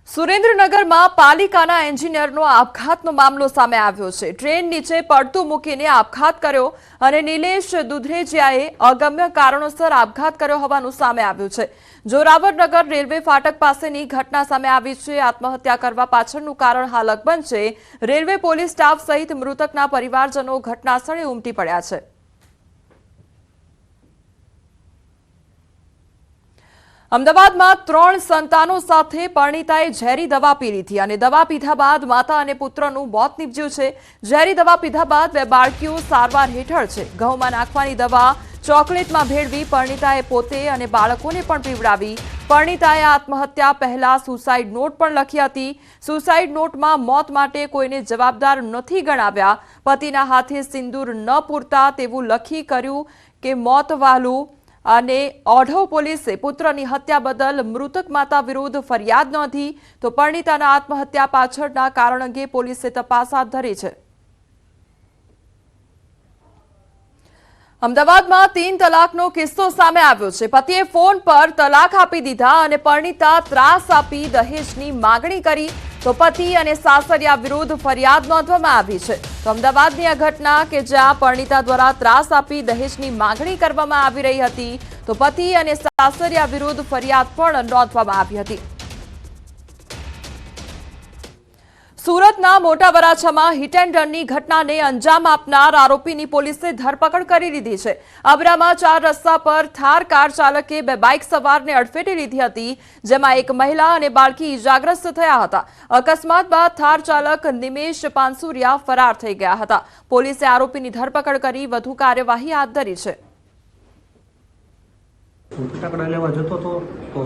સુરેન્દ્રનગરમાં પાલિકાના એન્જિનિયરનો આપઘાતનો મામલો સામે આવ્યો છે। ટ્રેન નીચે પડતું મૂકીને આપઘાત કર્યો અને નિલેશ દુધરેજિયાએ અગમ્ય કારણોસર આપઘાત કર્યો હોવાનું સામે આવ્યું છે। જોરાવરનગર રેલવે ફાટક પાસેની ઘટના સામે આવી છે। આત્મહત્યા કરવા પાછળનું કારણ હાલ અકબંધ છે। રેલવે પોલીસ સ્ટાફ સહિત મૃતકના પરિવારજનો ઘટનાસ્થળે ઉમટી પડ્યા છે। અમદાવાદમાં 3 સંતાનો સાથે પરણિતાએ ઝેરી દવા પી લીધી અને દવા પીધા બાદ માતા અને પુત્રનું મોત નીપજ્યું છે। ઝેરી દવા પીધા બાદ 2 બાળકીઓ સારવાર હેઠળ છે। ઘઉંમાં નાખવાની દવા ચોકલેટમાં ભેળવી પરણિતાએ પોતે અને બાળકોને પણ પીવડાવી। પરણિતાએ આત્મહત્યા પહેલા સુસાઇડ નોટ પણ લખી હતી। સુસાઇડ નોટમાં મોત માટે કોઈને જવાબદાર નથી ગણાવ્યા। પતિના હાથે સિંદૂર ન પૂરતા તેવું લખી કર્યું કે મોત વહાલું। અને ઓઢવ પોલીસે પુત્રની હત્યા બદલ મૃતક માતા વિરુદ્ધ ફરિયાદ નોંધી તો પરણિતાના આત્મહત્યા પાછળના કારણ અંગે પોલીસે તપાસ હાથ ધરી છે। અમદાવાદમાં 3 તલાકનો કિસ્સો સામે આવ્યો છે। પતિએ ફોન પર તલાક આપી દીધા અને પરણિતા ત્રાસ આપી દહેજની માંગણી કરી તો પતિ અને સાસરિયા વિરુદ્ધ ફરિયાદ નોંધવામાં આવી છે। તો અમદાવાદની આ ઘટના કે જ્યાં પરણિતા દ્વારા ત્રાસ આપી દહેજની માંગણી કરવામાં આવી રહી હતી તો પતિ અને સાસરિયા વિરુદ્ધ ફરિયાદ પણ નોંધવામાં આવી હતી। સુરતના મોટા વરાછામાં હિટ એન્ડ રનની ઘટનાને અંજામ આપનાર આરોપીની પોલીસે ધરપકડ કરી લીધી છે। આબરામાં 4 રસ્તા પર થાર કાર ચાલકે 2 બાઇક સવારને અડફેટે લીધી હતી, જેમાં એક મહિલા અને બાળકી ઇજાગ્રસ્ત થયા હતા। અકસ્માત બાદ થાર ચાલક નિમેશ પાનસુરિયા ફરાર થઈ ગયા હતા। પોલીસે આરોપીની ધરપકડ કરી વધુ કાર્યવાહી હાથ ધરી છે। ફટાકડા લેવા જતો હતો તો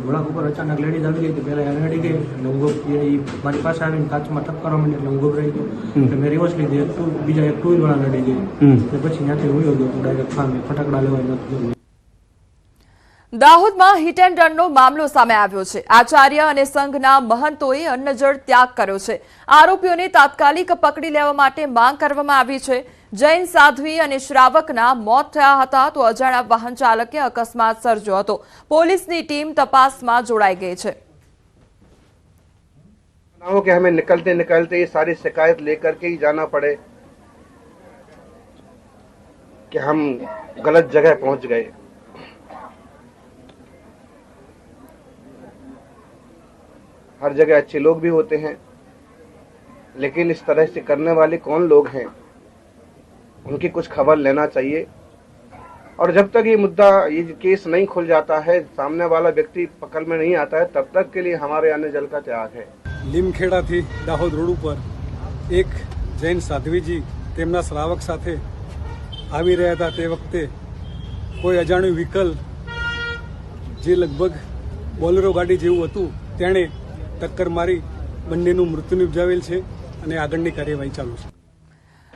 વળાંક ઉપર અચાનક લેડીઝ આવી ગઈ. પહેલા એને અડી ગઈ એટલે હું મારી પાસે આવીને કાચમાં ઠપકારવા માંડી એટલે હું ગભરાઈ ગયો. એટલે મેં રિવર્સ લીધી, બીજા એક 2 વાળાને અડી ગઈ. પછી ત્યાંથી ઉડ્યો ગયો તો ડાયરેક્ટ ફામે ફટાકડા લેવા નથી ગયો। દાહોદમાં હિટ એન્ડ રનનો મામલો સામે આવ્યો છે। આચાર્ય અને સંઘના મહંતોએ અન્નજળ ત્યાગ કર્યો છે। આરોપીઓને તાત્કાલિક પકડી લેવા માટે માંગ કરવામાં આવી છે। જૈન સાધ્વી અને શ્રાવકના મોત થયા હતા તો અજાણ્યા વાહન ચાલકે અકસ્માત સર્જ્યો હતો। પોલીસની ટીમ તપાસમાં જોડાઈ ગઈ છે। कि हमें निकलते निकलते ये सारी शिकायत लेकर के ही जाना पड़े कि हम गलत जगह पहुंच गए। हर जगह अच्छे लोग भी होते हैं, लेकिन इस तरह से करने वाले कौन लोग हैं, उनकी कुछ खबर लेना चाहिए। और जब तक ये मुद्दा, ये केस नहीं खुल जाता है, सामने वाला व्यक्ति पकड़ में नहीं आता है, तब तक के लिए हमारे अन्न जल का त्याग है। લીમખેડાથી દાહોદ રોડ ઉપર એક જૈન સાધ્વીજી તેમના શ્રાવક સાથે આવી રહ્યા હતા। તે વખતે કોઈ અજાણ્યું વ્હીકલ જે લગભગ બોલેરો ગાડી જેવું હતું તેણે ટક્કર મારી બંનેનું મૃત્યુ નિપજાવેલ છે અને આગળની કાર્યવાહી ચાલુ છે।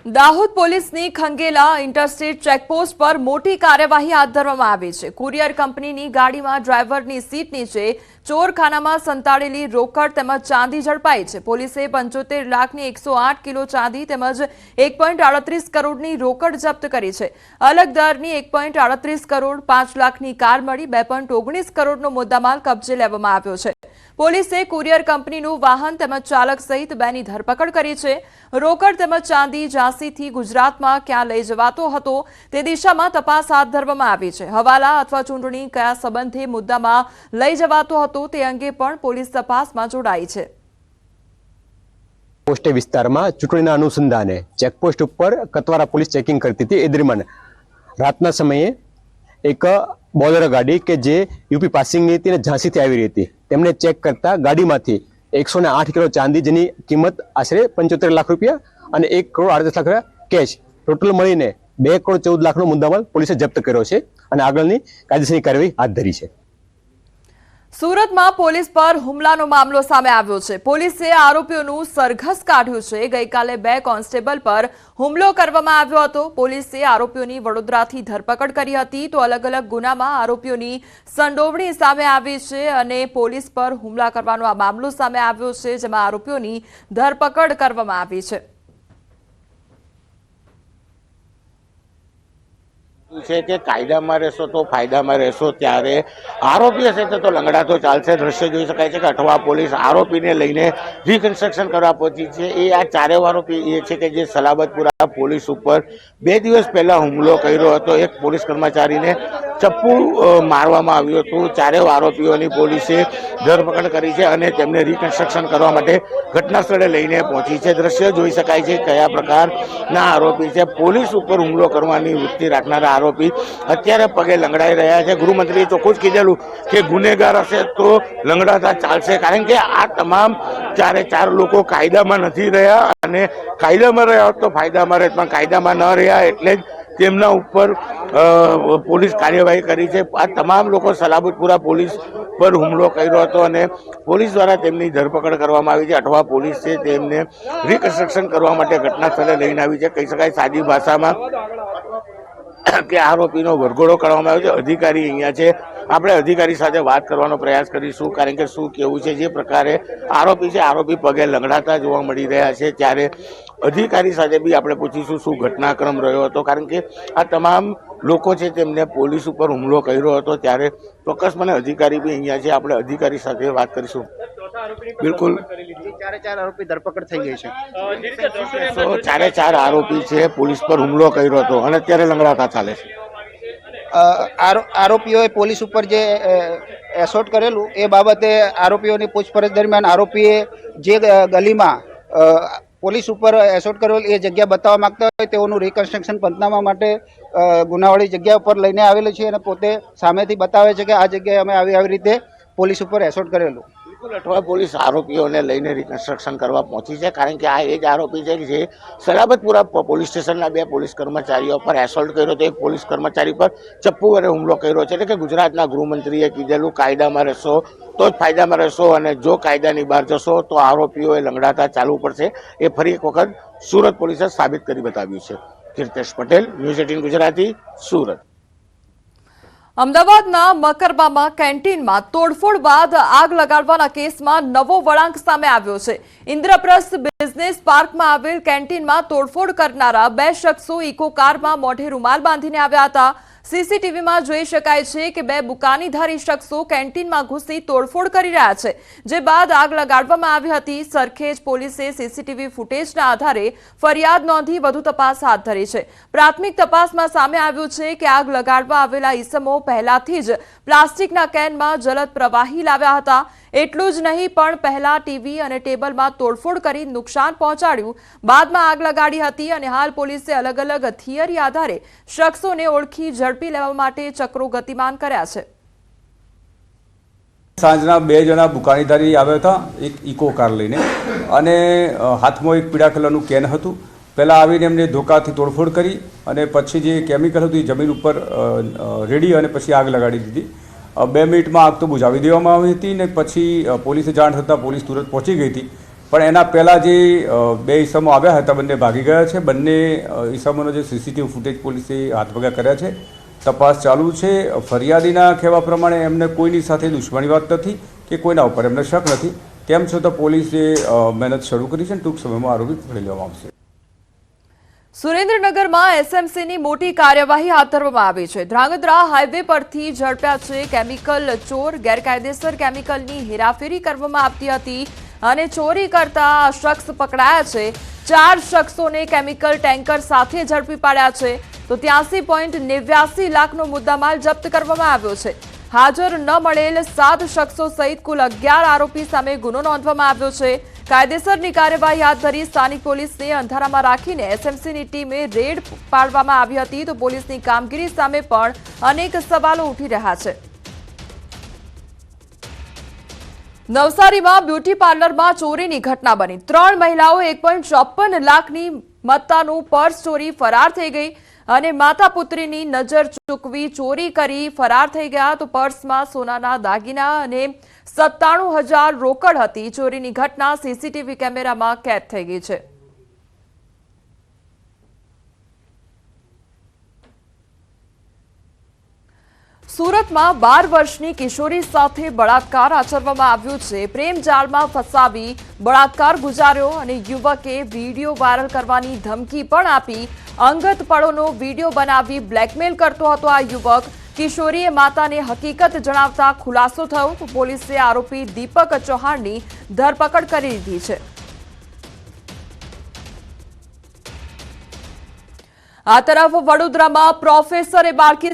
દાહોદ પોલીસની ખંગેલા ઇન્ટરસ્ટેટ ચેકપોસ્ટ પર મોટી કાર્યવાહી હાથ ધરવામાં આવી છે। કુરિયર કંપનીની ગાડીમાં ડ્રાઈવરની સીટ નીચે ચોરખાનામાં સંતાડેલી રોકડ તેમજ ચાંદી ઝડપાઈ છે। પોલીસે 75 લાખની 108 કિલો ચાંદી તેમજ 1.38 કરોડની રોકડ જપ્ત કરી છે। અલગ દરની 1.38 કરોડ, 5 લાખની કાર મળી 2.19 કરોડનો મુદ્દામાલ કબજે લેવામાં આવ્યો છે। પોલીસે કુરિયર કંપનીનું વાહન તેમજ ચાલક સહિત 2ની ધરપકડ કરી છે। રોકડ તેમજ ચાંદી ઝાંસીથી ગુજરાતમાં ક્યાં લઈ જવાતો હતો તે દિશામાં તપાસ હાથ ધરવામાં આવી છે। હવાલા અથવા ચૂંટણી કયા સંબંધે મુદ્દામાં લઈ જવાતો હતો તે અંગે પણ પોલીસ તપાસમાં જોડાઈ છે। પોસ્ટ વિસ્તારમાં ચૂંટણીના અનુસંધાને ચેકપોસ્ટ ઉપર કતવારા પોલીસ ચેકિંગ કરતી હતી। એ દરમિયાન રાતના સમયે એક બોલેરો ગાડી કે જે યુપી પાસિંગની હતી અને ઝાંસીથી આવી રહી હતી, તેમને ચેક કરતા ગાડીમાંથી 108 કિલો ચાંદી જેની કિંમત આશરે 75 લાખ રૂપિયા અને 1 કરોડ 38 લાખ રૂપિયા કેશ, ટોટલ મળીને 2 કરોડ 14 લાખનો મુદ્દામાલ પોલીસે જપ્ત કર્યો છે અને આગળની કાયદેસરની કાર્યવાહી હાથ ધરી છે। સુરતમાં પોલીસ પર હુમલાનો મામલો સામે આવ્યો છે। પોલીસે આરોપીઓનું સરઘસ કાઢ્યું છે। ગઈકાલે 2 કોન્સ્ટેબલ પર હુમલો કરવામાં આવ્યો હતો। પોલીસે આરોપીઓની વડોદરાથી ધરપકડ કરી હતી તો અલગ અલગ ગુનામાં આરોપીઓની સંડોવણી સામે આવી છે અને પોલીસ પર હુમલા કરવાનો આ મામલો સામે આવ્યો છે, જેમાં આરોપીઓની ધરપકડ કરવામાં આવી છે। છે કે કાયદામાં રહેશો તો ફાયદામાં રહેશો, ત્યારે આરોપી હશે તો લંગડા તો ચાલશે. દ્રશ્ય જોઈ શકાય છે કે અઠવા પોલીસ આરોપીને લઈને રિકન્સ્ટ્રક્શન કરવા પહોંચી છે. એ આ ચારેય આરોપી એ છે કે જે સલાબતપુરા પોલીસ ઉપર 2 દિવસ પહેલા હુમલો કર્યો હતો. એક પોલીસ કર્મચારીને ચપ્પુ મારવામાં આવ્યું હતું. ચારેય આરોપીઓની પોલીસે ધરપકડ કરી છે અને તેમને રિકન્સ્ટ્રક્શન કરવા માટે ઘટના સ્થળે લઈને પહોંચી છે. દ્રશ્ય જોઈ શકાય છે કયા પ્રકારના આરોપી છે. પોલીસ ઉપર હુમલો કરવાની વૃત્તિ રાખનારા આરોપી અત્યારે પગે લંગડાઈ રહ્યા છે. ગૃહમંત્રીએ ચોખ્ખું જ કીધેલું કે ગુનેગાર હશે તો લંગડાતા ચાલશે, કારણ કે આ તમામ ચાર લોકો કાયદામાં નથી રહ્યા, અને કાયદામાં રહ્યા હોત તો ફાયદામાં રહે, પણ કાયદામાં ન રહ્યા એટલે જ તેમના ઉપર પોલીસ કાર્યવાહી કરી છે. આ તમામ લોકો સલાબતપુરા પોલીસ પર હુમલો કર્યો હતો અને પોલીસ દ્વારા તેમની ધરપકડ કરવામાં આવી છે. અઠવા પોલીસ છે તેમને રિકન્સ્ટ્રક્શન કરવા માટે ઘટના સ્થળે લઈને આવી છે. કહી શકાય સાદી ભાષામાં કે આરોપીનો વરઘોડો કરવામાં આવ્યો છે. અધિકારી અહીંયા છે, આપણે અધિકારી સાથે વાત કરવાનો પ્રયાસ કરીશું, કારણ કે શું કેવું છે. જે પ્રકારે આરોપી છે, આરોપી પગે લંગડાતા જોવા મળી રહ્યા છે, ત્યારે અધિકારી સાથે બી આપણે પૂછીશું શું ઘટનાક્રમ રહ્યો હતો, કારણ કે આ તમામ લોકો છે તેમને પોલીસ ઉપર હુમલો કર્યો હતો. ત્યારે ચોક્કસપણે અધિકારી બી અહીંયા છે, આપણે અધિકારી સાથે વાત કરીશું. બિલકુલ ચારે આરોપી ધરપકડ થઈ ગઈ છે. ચારે આરોપી છે પોલીસ પર હુમલો કર્યો હતો અને અત્યારે લંગડાતા ચાલે છે. આરોપીઓએ પોલીસ ઉપર જે એસોટ કરેલું એ બાબતે આરોપીઓની પૂછપરછ દરમિયાન આરોપીએ જે ગલીમાં પોલીસ ઉપર એસોટ કરેલ એ જગ્યા બતાવવા માંગતા હોય તેઓનું રિકન્સ્ટ્રક્શન પંચનામા માટે ગુનાવાળી જગ્યા ઉપર લઈને આવેલું છે અને પોતે સામેથી બતાવે છે કે આ જગ્યાએ અમે આવી રીતે પોલીસ ઉપર એસોટ કરેલું. અઠવા પોલીસ આરોપીઓને લઈને રિકન્સ્ટ્રક્શન કરવા પહોંચી છે, કારણ કે આ એ જ આરોપી છે જે સલાબતપુરા પોલીસ સ્ટેશનના 2 પોલીસ કર્મચારીઓ પર એસોલ્ટ કર્યો હતો. એક પોલીસ કર્મચારી પર ચપ્પુ વડે હુમલો કર્યો છે. એટલે કે ગુજરાતના ગૃહમંત્રીએ કીધેલું કાયદામાં રહેશો તો જ ફાયદામાં રહેશો, અને જો કાયદાની બહાર જશો તો આરોપીઓએ લંગડાતા ચાલવું પડશે. એ ફરી એક વખત સુરત પોલીસે સાબિત કરી બતાવ્યું છે. કીર્તેશ પટેલ, ન્યૂઝ 18 ગુજરાતી, સુરત. અમદાવાદના મકરબામાં કેન્ટીનમાં તોડફોડ બાદ આગ લગાડવાના કેસમાં નવો વળાંક સામે આવ્યો છે. ઇન્દ્રપ્રસ્થ બિઝનેસ પાર્કમાં આવેલ કેન્ટીનમાં તોડફોડ કરનારા 2 શખ્સો ઇકો કારમાં મોઢે રૂમાલ બાંધીને આવ્યા હતા. સીસીટીવીમાં જોઈ શકાય છે કે 2 બુકાનીધારી શખ્સો કેન્ટીનમાં ઘૂસી તોડફોડ કરી રહ્યા છે, જે બાદ આગ લગાડવામાં આવી હતી. સરખેજ પોલીસે સીસીટીવી ફૂટેજના આધારે ફરિયાદ નોંધી વધુ તપાસ હાથ ધરી છે. પ્રાથમિક તપાસમાં સામે આવ્યું છે કે આગ લગાડવા આવેલા ઈસમો પહેલાથી જ પ્લાસ્ટિકના કેનમાં જલદ પ્રવાહી લાવ્યા હતા. એટલું જ નહીં, પણ પહેલા ટીવી અને ટેબલમાં તોડફોડ કરી નુકસાન પહોંચાડ્યું, બાદમાં આગ લગાડી હતી. અને હાલ પોલીસે અલગ અલગ થિયરી આધારે શખ્સોને ઓળખી ઝડપી લેવા માટે ચક્રો ગતિમાન કર્યા છે. સાંજના 2 જણા બુકાનીધારી આવ્યા હતા એક ઇકો કાર લઈને, અને હાથમાં એક પીળા કલરનું કેન હતું. પહેલાં આવીને એમને ધોકાથી તોડફોડ કરી અને પછી જે કેમિકલ હતું એ જમીન ઉપર રેડી અને પછી આગ લગાડી દીધી. 2 મિનિટમાં આગ તો બુઝાવી દેવામાં આવી હતી ને પછી પોલીસે જાણ થતાં પોલીસ તુરંત પહોંચી ગઈ હતી. પણ એના પહેલાં જે 2 ઈસમો આવ્યા હતા બંને ભાગી ગયા છે. બંને ઈસમોનો જે સીસીટીવી ફૂટેજ પોલીસે હાથવગા કર્યા છે. તપાસ ચાલુ છે. ફરિયાદીના કહેવા પ્રમાણે એમને કોઈની સાથે દુશ્મની વાત નથી કે કોઈના ઉપર એમને શક નથી. તેમ છતાં પોલીસે મહેનત શરૂ કરી છે અને ટૂંક સમયમાં આરોપી પકડી લેવામાં આવશે. સુરેન્દ્રનગરમાં એસએમસીની મોટી કાર્યવાહી હાથ ધરવામાં આવી છે. ધ્રાંગધ્રા હાઈવે પરથી ઝડપ્યા છે કેમિકલ ચોર. ગેરકાયદેસર કેમિકલની હેરાફેરી કરવામાં આવતી હતી અને ચોરી કરતા આ શખ્સ પકડાયા છે. 4 શખ્સોને કેમિકલ ટેન્કર સાથે ઝડપી પાડ્યા છે. તો 83.89 લાખનો મુદ્દામાલ જપ્ત કરવામાં આવ્યો છે. હાજર ન મળેલ 7 શખ્સો સહિત કુલ 11 આરોપી સામે ગુનો નોંધવામાં આવ્યો છે. કાયદેસરની કાર્યવાહી હાથ ધરી સ્થાનિક પોલીસને અંધારામાં રાખીને એસએમસીની ટીમે રેડ પાડવામાં આવી હતી. તો પોલીસની કામગીરી સામે પણ અનેક સવાલો ઉઠી રહ્યા છે. નવસારીમાં બ્યુટી પાર્લરમાં ચોરીની ઘટના બની. 3 મહિલાઓ 1.54 લાખની મત્તાનું પર્સ ચોરી ફરાર થઈ ગઈ અને માતા પુત્રીની નજર ચૂકવી ચોરી કરી ફરાર થઈ ગયા. તો પર્સમાં સોનાના દાગીના અને 97,000 રોકડ હતી. ચોરીની ઘટના સીસીટીવી કેમેરામાં કેદ થઈ ગઈ છે. સુરતમાં 12 વર્ષની કિશોરી સાથે બળાત્કાર આચરવામાં આવ્યો છે. પ્રેમ જાળમાં ફસાવી બળાત્કાર ગુજાર્યો અને યુવકે વિડીયો વાયરલ કરવાની ધમકી પણ આપી. અંગત પળોનો વિડીયો બનાવી બ્લેકમેલ કરતો હતો આ યુવક. કિશોરીએ માતાને હકીકત જણાવતા ખુલાસો થયો. પોલીસે આરોપી દીપક ચૌહાણની ધરપકડ કરી લીધી છે. આ તરફ વડોદરામાં પ્રોફેસરે બાળકી